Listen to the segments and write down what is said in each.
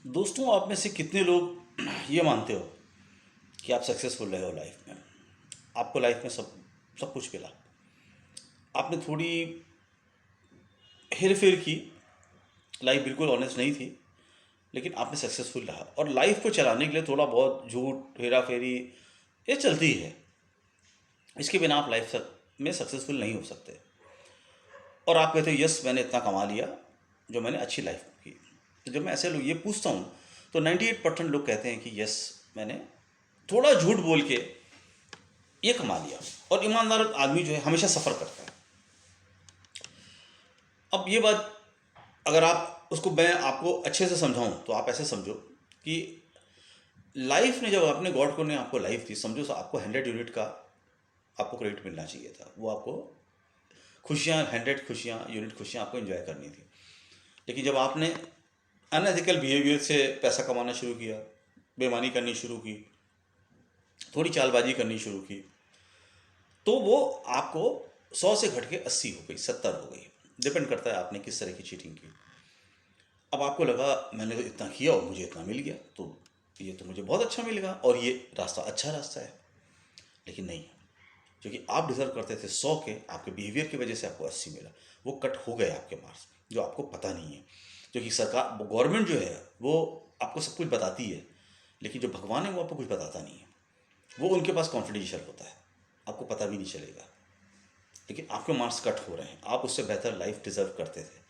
दोस्तों, आप में से कितने लोग ये मानते हो कि आप सक्सेसफुल रहे हो लाइफ में? आपको लाइफ में सब सब कुछ मिला। आपने थोड़ी हेर फेर की, लाइफ बिल्कुल ऑनेस्ट नहीं थी, लेकिन आपने सक्सेसफुल रहा। और लाइफ को चलाने के लिए थोड़ा बहुत झूठ, हेरा फेरी ये चलती ही है। इसके बिना आप लाइफ में सक्सेसफुल नहीं हो सकते। और आप कहते हो यस, मैंने इतना कमा लिया जो मैंने अच्छी लाइफ की। तो जब मैं ऐसे लोग ये पूछता हूँ तो 98% लोग कहते हैं कि यस, मैंने थोड़ा झूठ बोल के ये कमा लिया। और ईमानदार आदमी जो है हमेशा सफ़र करता है। अब ये बात अगर आप उसको मैं आपको अच्छे से समझाऊं तो आप ऐसे समझो कि लाइफ ने जब अपने गॉड को ने आपको लाइफ दी, समझो आपको 100 यूनिट का आपको क्रेडिट मिलना चाहिए था। वो आपको खुशियाँ, 100 यूनिट खुशियाँ आपको एंजॉय करनी थी। लेकिन जब आपने अनएथिकल बिहेवियर से पैसा कमाना शुरू किया, बेईमानी करनी शुरू की, थोड़ी चालबाजी करनी शुरू की, तो वो आपको 100 से घट के 80 हो गई, 70 हो गई। डिपेंड करता है आपने किस तरह की चीटिंग की। अब आपको लगा मैंने तो इतना किया और मुझे इतना मिल गया, तो ये तो मुझे बहुत अच्छा मिलेगा और ये रास्ता अच्छा रास्ता है। लेकिन नहीं, क्योंकि आप डिजर्व करते थे 100 के, आपके बिहेवियर की वजह से आपको 80 मिला। वो कट हो गए आपके मार्क्स, जो आपको पता नहीं है। क्योंकि सरकार, गवर्नमेंट जो है वो आपको सब कुछ बताती है, लेकिन जो भगवान है वो आपको कुछ बताता नहीं है। वो उनके पास कॉन्फिडेंशियल होता है, आपको पता भी नहीं चलेगा। लेकिन आपके मार्क्स कट हो रहे हैं, आप उससे बेहतर लाइफ डिजर्व करते थे।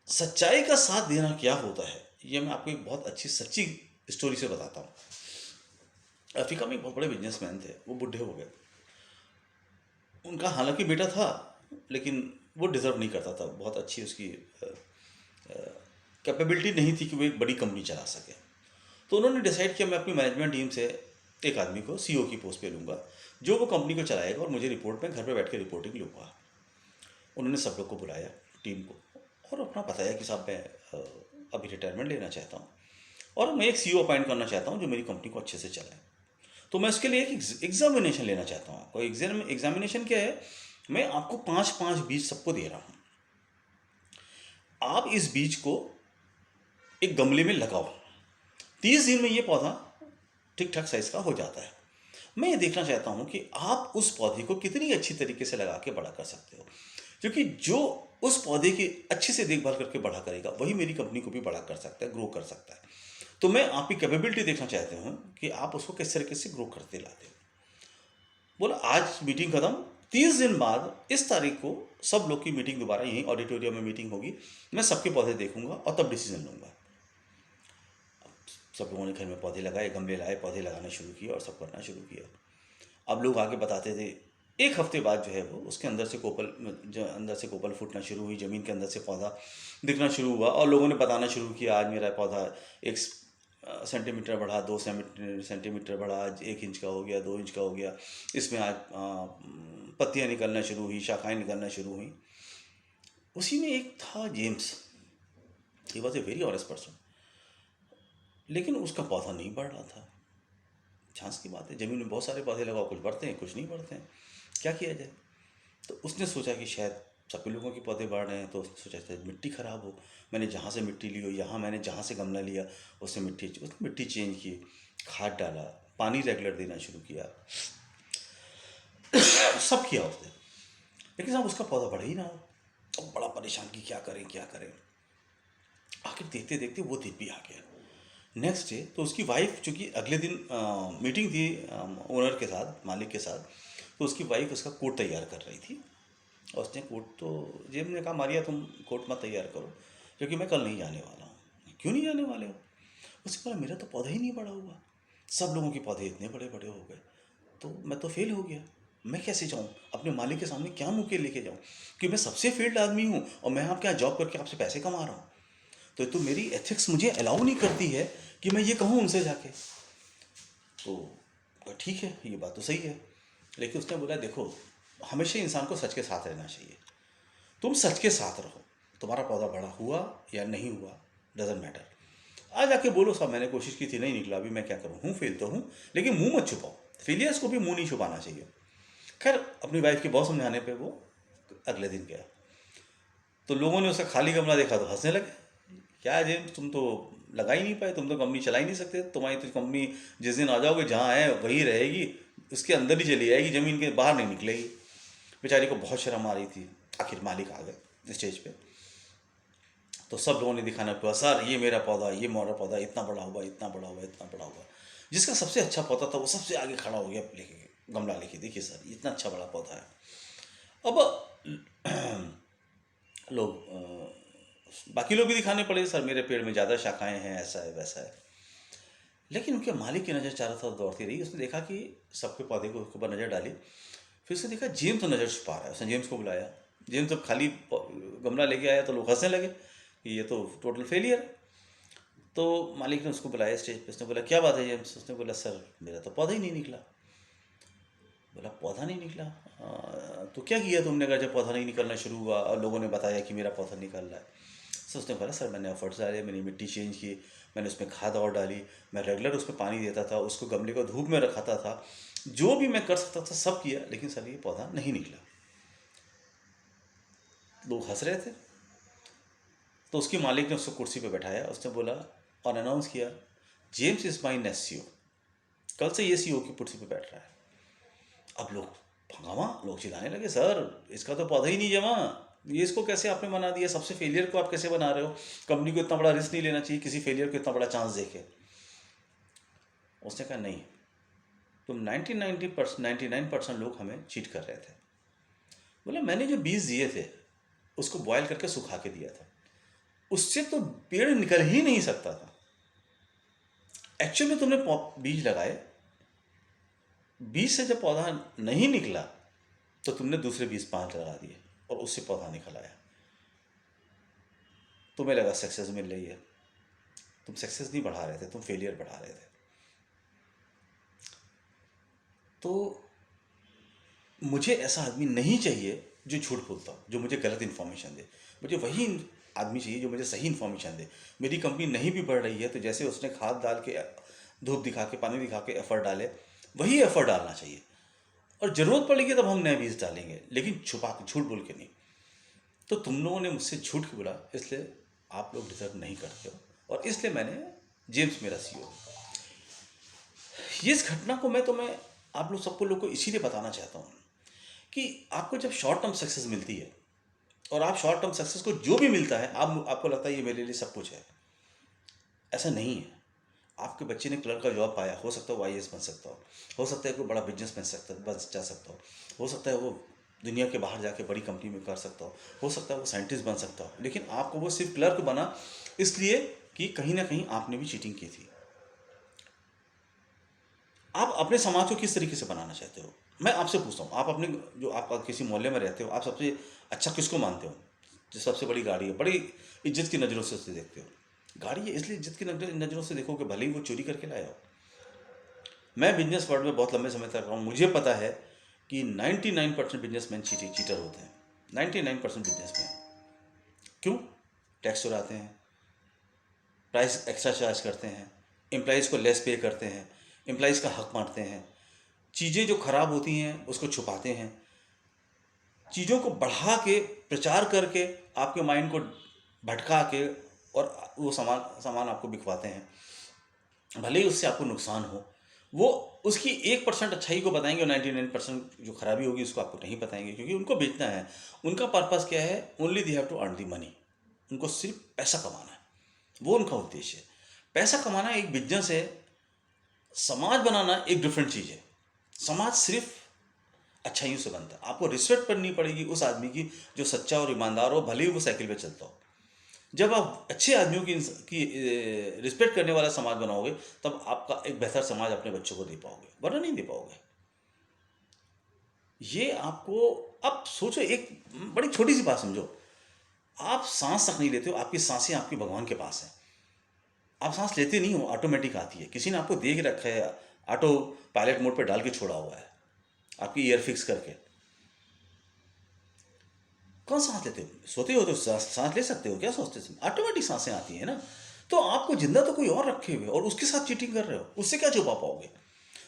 सच्चाई का साथ देना क्या होता है, ये मैं आपको एक बहुत अच्छी सच्ची स्टोरी से बताता हूँ। अफ्रीका में एक बहुत बड़े बिजनेसमैन थे, वो बूढ़े हो गए। उनका हालांकि बेटा था, लेकिन वो डिज़र्व नहीं करता था। बहुत अच्छी उसकी कैपेबिलिटी नहीं थी कि वो एक बड़ी कंपनी चला सके। तो उन्होंने डिसाइड किया मैं अपनी मैनेजमेंट टीम से एक आदमी को सीईओ की पोस्ट पे लूँगा, जो वो कंपनी को चलाएगा और मुझे रिपोर्ट में घर पे बैठ के रिपोर्टिंग लूँगा। उन्होंने सब लोग को बुलाया, टीम को, और अपना बताया कि साहब मैं अभी रिटायरमेंट लेना चाहता हूँ और मैं एक सीईओ अपॉइंट करना चाहता हूँ जो मेरी कंपनी को अच्छे से चलाए। तो मैं इसके लिए एक एग्जामिनेशन लेना चाहता हूँ। आपको एग्जामिनेशन क्या है, मैं आपको 5-5 बीज सबको दे रहा हूँ। आप इस बीज को एक गमले में लगाओ, 30 दिन में ये पौधा ठीक ठाक साइज का हो जाता है। मैं ये देखना चाहता हूँ कि आप उस पौधे को कितनी अच्छी तरीके से लगा के बड़ा कर सकते हो, क्योंकि जो उस पौधे की अच्छे से देखभाल करके बड़ा करेगा वही मेरी कंपनी को भी बड़ा कर सकता है, ग्रो कर सकता है। तो मैं आपकी कैपेबिलिटी देखना चाहता हूँ कि आप उसको किस तरीके से ग्रो करते लाते हो। बोला आज मीटिंग खत्म, 30 दिन बाद इस तारीख को सब लोग की मीटिंग दोबारा यहीं ऑडिटोरियम में मीटिंग होगी। मैं सबके पौधे देखूंगा और तब डिसीजन लूंगा। सब लोगों ने घर में पौधे लगाए, गमले लाए, पौधे लगाना शुरू किया और सब करना शुरू किया। अब लोग आगे बताते थे। एक हफ्ते बाद जो है वो उसके अंदर से कोपल, जो अंदर से कोपल फूटना शुरू हुई, ज़मीन के अंदर से पौधा दिखना शुरू हुआ और लोगों ने बताना शुरू किया आज मेरा पौधा 1 सेंटीमीटर बढ़ा, 2 सेंटीमीटर बढ़ा, आज 1 इंच का हो गया, 2 इंच का हो गया। इसमें आज पत्तियाँ निकलना शुरू हुई, शाखाएँ निकलना शुरू हुई। उसी में एक था James, he was a very honest person, लेकिन उसका पौधा नहीं बढ़ रहा था। झांस की बात है, ज़मीन में बहुत सारे पौधे लगाओ, कुछ बढ़ते हैं कुछ नहीं बढ़ते हैं, क्या किया जाए। तो उसने सोचा कि शायद सभी लोगों के पौधे बढ़ रहे हैं, तो उसने सोचा शायद मिट्टी ख़राब हो। मैंने जहाँ से मिट्टी ली हो, यहाँ मैंने जहाँ से गमला लिया उसने मिट्टी चेंज की, खाद डाला, पानी रेगुलर देना शुरू किया, सब किया उसने। लेकिन साहब उसका पौधा बढ़ ही ना हो। अब बड़ा परेशान कि क्या करें क्या करें। आखिर देखते देखते वो दिन भी आ गया। नेक्स्ट डे तो उसकी वाइफ, चूँकि अगले दिन मीटिंग थी ओनर के साथ, मालिक के साथ, तो उसकी वाइफ उसका कोट तैयार कर रही थी। और उसने कोट, तो जेब ने कहा मारिया तुम कोट मत तैयार करो क्योंकि मैं कल नहीं जाने वाला हूँ। क्यों नहीं जाने वाले हो? उसने कहा मेरा तो पौधा ही नहीं बड़ा हुआ, सब लोगों के पौधे इतने बड़े बड़े हो गए, तो मैं तो फेल हो गया। मैं कैसे जाऊँ अपने मालिक के सामने, क्या मुँह के लेके जाऊँ कि मैं सबसे फेल्ड आदमी हूँ और मैं आपके यहाँ जॉब करके आपसे पैसे कमा रहा हूँ। तो मेरी एथिक्स मुझे अलाउ नहीं करती है कि मैं ये कहूँ उनसे जाके। तो ठीक है, ये बात तो सही है। लेकिन उसने बोला देखो, हमेशा इंसान को सच के साथ रहना चाहिए। तुम सच के साथ रहो, तुम्हारा पौधा बड़ा हुआ या नहीं हुआ डजेंट मैटर। आज आके बोलो साहब मैंने कोशिश की थी नहीं निकला, अभी मैं क्या करूँ, हूँ फेल तो हूँ, लेकिन मुंह मत छुपाओ। फेलियर्स को भी मुंह नहीं छुपाना चाहिए। खैर अपनी वाइफ के बहुत समझाने पे वो अगले दिन गया। तो लोगों ने उसका खाली गमला देखा तो हंसने लगे, क्या है जेम्स, तुम तो लगा ही नहीं पाए, तुम तो कंपनी चला ही नहीं सकते, तुम्हारी तो कंपनी जिस दिन आ जाओगे जहाँ है वही रहेगी, उसके अंदर ही चली जाएगी, ज़मीन के बाहर नहीं निकलेगी। बेचारी को बहुत शर्म आ रही थी। आखिर मालिक आ गए स्टेज पे, तो सब लोगों ने दिखाना पड़ा, सर ये मेरा पौधा, ये मेरा पौधा इतना बड़ा हुआ, इतना बड़ा हुआ, इतना बड़ा हुआ। जिसका सबसे अच्छा पौधा था वो सबसे आगे खड़ा हो गया लेके गमला लेके, देखिए सर इतना अच्छा बड़ा पौधा है। अब लोग बाकी लोग भी दिखाने पड़े, सर मेरे पेड़ में ज़्यादा शाखाएं हैं, ऐसा है वैसा है। लेकिन उनके मालिक की नज़र चारों तरफ दौड़ती रही। उसने देखा कि सबके पौधे को उसके ऊपर नज़र डाली, फिर उसने देखा जेम्स तो नज़र छुपा रहा है। उसने जेम्स को बुलाया। जेम्स जब खाली गमला लेके आया तो लोग हंसने लगे कि ये तो टोटल फेलियर है। तो मालिक ने उसको बुलाया स्टेज पे। उसने बोला क्या बात है जेम्स? उसने बोला सर मेरा तो पौधा ही नहीं निकला। बोला पौधा नहीं निकला? तो क्या किया तुमने अगर जब पौधा नहीं निकलना शुरू हुआ और लोगों ने बताया कि मेरा पौधा निकल रहा है? सर उसने बोला सर मैंने एफर्ट्स डाले, मैंने मिट्टी चेंज की, मैंने उसमें खाद और डाली, मैं रेगुलर उसमें पानी देता था, उसको गमले को धूप में रखाता था, जो भी मैं कर सकता था सब किया, लेकिन सर ये पौधा नहीं निकला। लोग हंस रहे थे। तो उसके मालिक ने उसको कुर्सी पे बैठाया। उसने बोला और अनाउंस किया, James is my next CEO, कल से ये सीईओ की कुर्सी पे बैठ रहा है। अब लोग भगावा, लोग चिल्लाने लगे, सर इसका तो पौधा ही नहीं जमा, ये इसको कैसे आपने बना दिया, सबसे फेलियर को आप कैसे बना रहे हो, कंपनी को इतना बड़ा रिस्क नहीं लेना चाहिए किसी फेलियर को इतना बड़ा चांस देके। उसने कहा नहीं, तुम 99% लोग हमें चीट कर रहे थे। बोले मैंने जो बीज दिए थे उसको बॉयल करके सुखा के दिया था, उससे तो पेड़ निकल ही नहीं सकता था। एक्चुअल में तुमने बीज लगाए, बीज से जब पौधा नहीं निकला तो तुमने दूसरे बीज 5 लगा दिए और उससे पौधा निकल आया। तुम्हें लगा सक्सेस मिल रही है, तुम सक्सेस नहीं बढ़ा रहे थे, तुम फेलियर बढ़ा रहे थे। तो मुझे ऐसा आदमी नहीं चाहिए जो झूठ बोलता हो, जो मुझे गलत इन्फॉर्मेशन दे। मुझे वही आदमी चाहिए जो मुझे सही इन्फॉर्मेशन दे। मेरी कंपनी नहीं भी बढ़ रही है तो जैसे उसने खाद डाल के, धूप दिखा के, पानी दिखा के एफर्ट डाले, वही एफर्ट डालना चाहिए। और ज़रूरत पड़ेगी तब हम नए बीज डालेंगे, लेकिन छुपा के, झूठ बोल के नहीं। तो तुम लोगों ने मुझसे झूठ क्यों बोला, इसलिए आप लोग डिजर्व नहीं करते हो, और इसलिए मैंने जेम्स मेरा सीईओ। ये इस घटना को मैं आप लोग सबको लोग को इसीलिए बताना चाहता हूँ कि आपको जब शॉर्ट टर्म सक्सेस मिलती है और आप शॉर्ट टर्म सक्सेस को जो भी मिलता है आपको लगता है ये मेरे लिए सब कुछ है, ऐसा नहीं है। आपके बच्चे ने क्लर्क का जॉब पाया, हो सकता है वो आईएएस बन सकता हो सकता है कोई बड़ा बिजनेस बन जा सकता हो सकता है वो दुनिया के बाहर जाके बड़ी कंपनी में कर सकता हो सकता है वो साइंटिस्ट बन सकता हो, लेकिन आपको वो सिर्फ क्लर्क बना इसलिए कि कहीं ना कहीं आपने भी चीटिंग की थी। आप अपने समाज को किस तरीके से बनाना चाहते हो? मैं आपसे पूछता हूँ, आप अपने जो आप किसी मोहल्ले में रहते हो, आप सबसे अच्छा किसको मानते हो? जो सबसे बड़ी गाड़ी है, बड़ी इज्जत की नज़रों से उसे देखते हो। गाड़ी है इसलिए इज्जत की नज़रों से देखो कि भले ही वो चोरी करके लाया हो। मैं बिजनेस वर्ल्ड में बहुत लंबे समय तक रहा हूँ, मुझे पता है कि 99% बिजनेसमैन चीटर होते हैं। 99% बिजनेसमैन क्यों? टैक्स चुराते हैं, प्राइस एक्स्ट्रा चार्ज करते हैं, एम्प्लॉइज़ को लेस पे करते हैं, एम्प्लॉइज़ का हक मारते हैं, चीज़ें जो खराब होती हैं उसको छुपाते हैं, चीज़ों को बढ़ा के प्रचार करके आपके माइंड को भटका के और वो सामान सामान आपको बिकवाते हैं, भले ही उससे आपको नुकसान हो। वो उसकी 1% अच्छाई को बताएंगे और 99% जो खराबी होगी उसको आपको नहीं बताएंगे, क्योंकि उनको बेचना है। उनका पर्पस क्या है? Only they have to earn the money. उनको सिर्फ पैसा कमाना है, वो उनका उद्देश्य है। पैसा कमाना एक बिजनेस है, समाज बनाना एक डिफरेंट चीज़ है। समाज सिर्फ अच्छाइयों से बनता है। आपको रिस्पेक्ट करनी पड़ेगी उस आदमी की जो सच्चा और ईमानदार हो, भले ही वो साइकिल पे चलता हो। जब आप अच्छे आदमियों की रिस्पेक्ट करने वाला समाज बनाओगे तब आपका एक बेहतर समाज अपने बच्चों को दे पाओगे, वरना नहीं दे पाओगे। ये आपको, अब सोचो, एक बड़ी छोटी सी बात समझो, आप सांस तक नहीं लेते हो, आपकी सांसें आपके भगवान के पास हैं। आप सांस लेते नहीं हो, ऑटोमेटिक आती है, किसी ने आपको देख रखा है, ऑटो पायलट मोड पे डाल के छोड़ा हुआ है आपकी ईयर फिक्स करके। कौन सांस लेते हो? सोते हो तो सांस ले सकते हो क्या? सोचते समय ऑटोमेटिक सांसें आती हैं ना। तो आपको जिंदा तो कोई और रखे हुए और उसके साथ चीटिंग कर रहे हो, उससे क्या छुपा पाओगे?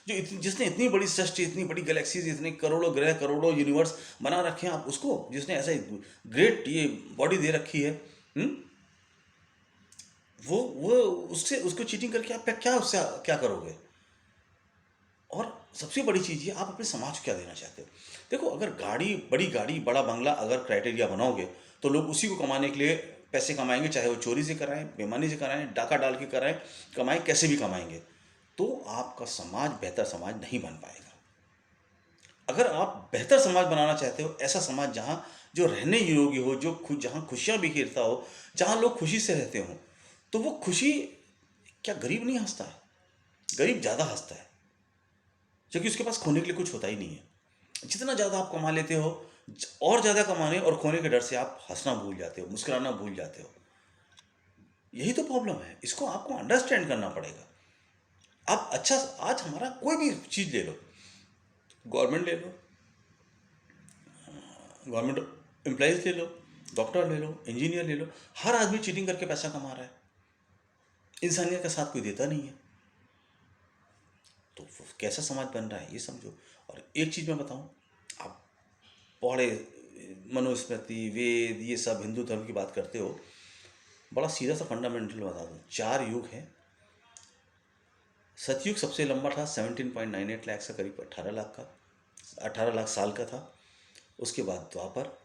जिसने इतनी बड़ी सृष्टि, इतनी बड़ी गैलेक्सीज, इतने करोड़ों ग्रह, करोड़ों यूनिवर्स बना रखे हैं, आप उसको, जिसने ऐसा ग्रेट ये बॉडी दे रखी है, वो उससे उसको चीटिंग करके आप क्या उससे क्या करोगे? और सबसे बड़ी चीज़ ये, आप अपने समाज को क्या देना चाहते हो? देखो, अगर बड़ी गाड़ी, बड़ा बंगला अगर क्राइटेरिया बनाओगे, तो लोग उसी को कमाने के लिए पैसे कमाएँगे, चाहे वो चोरी से कराएँ, बेईमानी से कराएँ, डाका डाल के कराएँ, कमाएँ, कैसे भी कमाएँगे। तो आपका समाज बेहतर समाज नहीं बन पाएगा। अगर आप बेहतर समाज बनाना चाहते हो, ऐसा समाज जहाँ जो रहने योग्य हो, जहाँ खुशियाँ बिखेरता हो, जहाँ लोग खुशी से रहते हों, तो वो खुशी, क्या गरीब नहीं हँसता है? गरीब ज़्यादा हँसता है, क्योंकि उसके पास खोने के लिए कुछ होता ही नहीं है। जितना ज़्यादा आप कमा लेते हो, और ज़्यादा कमाने और खोने के डर से आप हंसना भूल जाते हो, मुस्कुराना भूल जाते हो। यही तो प्रॉब्लम है, इसको आपको अंडरस्टैंड करना पड़ेगा। आप अच्छा, आज हमारा कोई भी चीज़ ले लो, गवर्नमेंट ले लो, गवर्नमेंट एम्प्लॉयज़ ले लो, डॉक्टर ले लो, इंजीनियर ले लो, हर आदमी चीटिंग करके पैसा कमा रहा है। इंसानियत का साथ कोई देता नहीं है। तो कैसा समाज बन रहा है ये समझो। और एक चीज़ मैं बताऊं, आप पढ़े, मनुस्मृति, वेद, ये सब हिंदू धर्म की बात करते हो, बड़ा सीधा सा फंडामेंटल बता दूं, 4 युग हैं। सतयुग सबसे लंबा था, 17.98 लाख का, करीब 18 लाख का, 18 लाख साल का था। उसके बाद द्वापर,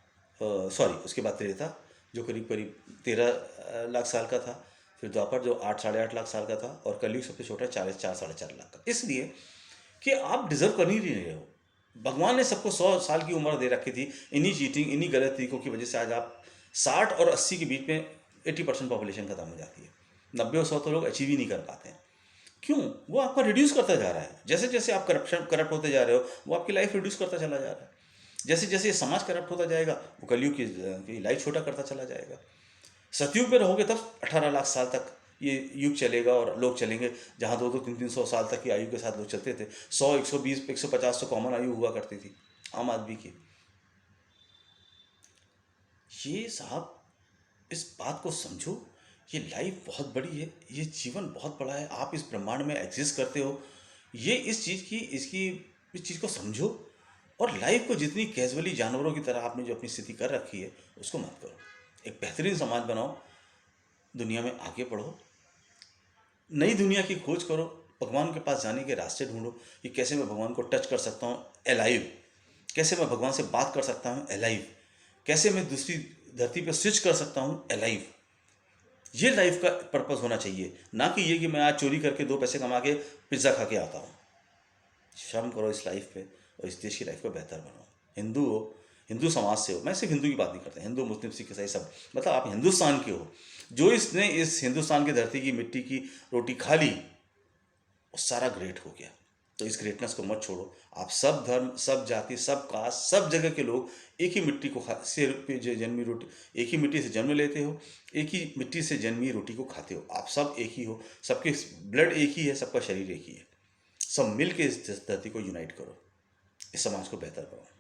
सॉरी, उसके बाद त्रेता, जो करीब करीब 13 लाख साल का था। फिर द्वापर जो 8 साढ़े 8 लाख साल का था। और कलयुग सबसे छोटा, 4 साढ़े 4 लाख का। इसलिए कि आप डिजर्व कर ही नहीं रहे हो। भगवान ने सबको 100 साल की उम्र दे रखी थी। इन्हीं चीटिंग, इन्हीं गलत तरीकों की वजह से आज आप 60 और 80 के बीच में 80% पॉपुलेशन खत्म हो जाती है। 90 और 100 तो लोग अचीव ही नहीं कर पाते हैं। क्यों? वो आपका रिड्यूस करता जा रहा है। जैसे जैसे आप करप्ट होते जा रहे हो, वो आपकी लाइफ रिड्यूस करता चला जा रहा है। जैसे जैसे ये समाज करप्ट होता जाएगा, वो कलयुग की लाइफ छोटा करता चला जाएगा। सतयुग में रहोगे तब 18 लाख साल तक ये युग चलेगा, और लोग चलेंगे जहाँ 200 300 साल तक की आयु के साथ लोग चलते थे। 100 120 150 तो कॉमन आयु हुआ करती थी आम आदमी की। ये साहब, इस बात को समझो, ये लाइफ बहुत बड़ी है, ये जीवन बहुत बड़ा है, आप इस ब्रह्मांड में एग्जिस्ट करते हो। ये इस चीज़ को समझो। और लाइफ को जितनी कैजुअली जानवरों की तरह आपने जो अपनी स्थिति कर रखी है, उसको मत करो। एक बेहतरीन समाज बनाओ, दुनिया में आगे बढ़ो, नई दुनिया की खोज करो, भगवान के पास जाने के रास्ते ढूंढो कि कैसे मैं भगवान को टच कर सकता हूँ एलाइव, कैसे मैं भगवान से बात कर सकता हूँ एलाइव, कैसे मैं दूसरी धरती पर स्विच कर सकता हूँ एलाइव। ये लाइफ का पर्पस होना चाहिए, ना कि ये कि मैं आज चोरी करके 2 पैसे कमा के पिज्ज़ा खा के आता हूँ। शर्म करो इस लाइफ पे, और इस देश की लाइफ को बेहतर बनाओ। हिंदू हो, हिंदू समाज से हो, मैं सिर्फ हिंदू की बात नहीं करता, हिंदू मुस्लिम सिख ईसाई सब, मतलब आप हिंदुस्तान के हो। जो इसने इस हिंदुस्तान की धरती की मिट्टी की रोटी खा ली, वो सारा ग्रेट हो गया। तो इस ग्रेटनेस को मत छोड़ो। आप सब धर्म, सब जाति, सब कास्ट, सब जगह के लोग एक ही मिट्टी को से पे जो जन्मी रोटी, एक ही मिट्टी से जन्म लेते हो, एक ही मिट्टी से जन्मी रोटी को खाते हो। आप सब एक ही हो, सबके ब्लड एक ही है, सबका शरीर एक ही है। सब मिल के इस धरती को यूनाइट करो, इस समाज को बेहतर बनाओ।